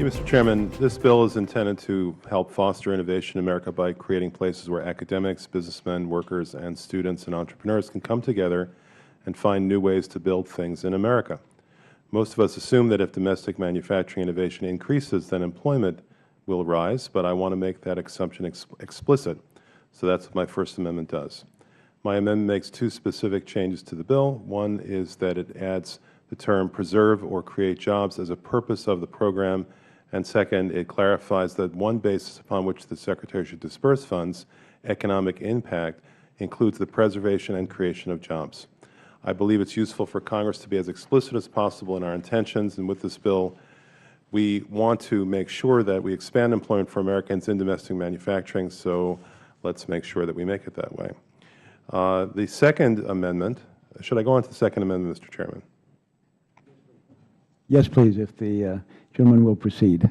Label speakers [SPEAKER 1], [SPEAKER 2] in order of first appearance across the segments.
[SPEAKER 1] Mr. Chairman, this bill is intended to help foster innovation in America by creating places where academics, businessmen, workers, and students and entrepreneurs can come together and find new ways to build things in America. Most of us assume that if domestic manufacturing innovation increases, then employment will rise, but I want to make that assumption explicit. So that's what my First Amendment does. My amendment makes two specific changes to the bill. One is that it adds the term preserve or create jobs as a purpose of the program, and second, it clarifies that one basis upon which the Secretary should disperse funds, economic impact, includes the preservation and creation of jobs. I believe it's useful for Congress to be as explicit as possible in our intentions, and with this bill, we want to make sure that we expand employment for Americans in domestic manufacturing, so let's make sure that we make it that way. The Second Amendment, should I go on to the Second Amendment, Mr. Chairman?
[SPEAKER 2] Yes, please, if the gentleman will proceed.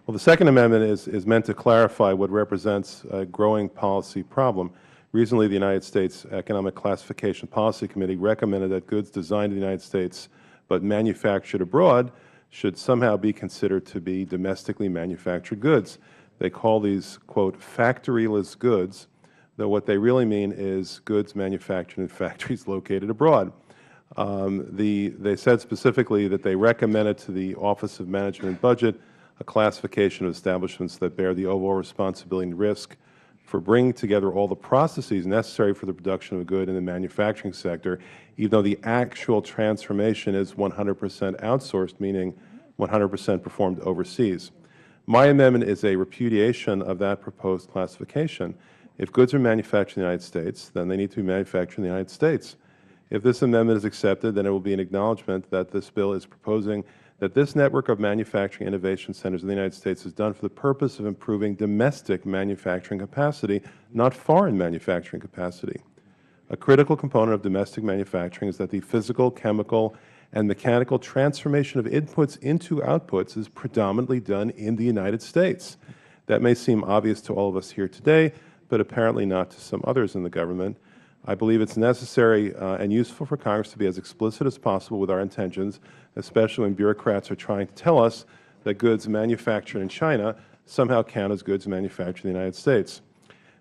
[SPEAKER 1] Well, the Second Amendment is meant to clarify what represents a growing policy problem. Recently, the United States Economic Classification Policy Committee recommended that goods designed in the United States but manufactured abroad should somehow be considered to be domestically manufactured goods. They call these, quote, factoryless goods, though what they really mean is goods manufactured in factories located abroad. They said specifically that they recommended to the Office of Management and Budget a classification of establishments that bear the overall responsibility and risk for bringing together all the processes necessary for the production of a good in the manufacturing sector, even though the actual transformation is 100% outsourced, meaning 100% performed overseas. My amendment is a repudiation of that proposed classification. If goods are manufactured in the United States, then they need to be manufactured in the United States. If this amendment is accepted, then it will be an acknowledgment that this bill is proposing that this network of manufacturing innovation centers in the United States is done for the purpose of improving domestic manufacturing capacity, not foreign manufacturing capacity. A critical component of domestic manufacturing is that the physical, chemical, and mechanical transformation of inputs into outputs is predominantly done in the United States. That may seem obvious to all of us here today, but apparently not to some others in the government. I believe it's necessary and useful for Congress to be as explicit as possible with our intentions, especially when bureaucrats are trying to tell us that goods manufactured in China somehow count as goods manufactured in the United States.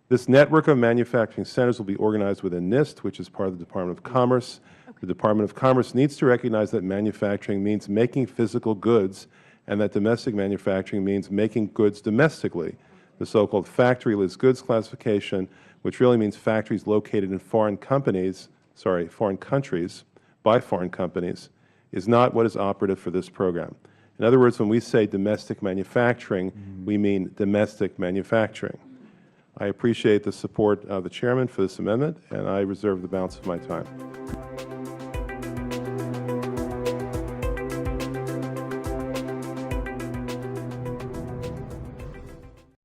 [SPEAKER 1] This network of manufacturing centers will be organized within NIST, which is part of the Department of Commerce. The Department of Commerce needs to recognize that manufacturing means making physical goods and that domestic manufacturing means making goods domestically. The so-called factoryless goods classification, which really means factories located in foreign countries, by foreign companies, is not what is operative for this program. In other words, when we say domestic manufacturing, we mean domestic manufacturing. I appreciate the support of the Chairman for this amendment, and I reserve the balance of my time.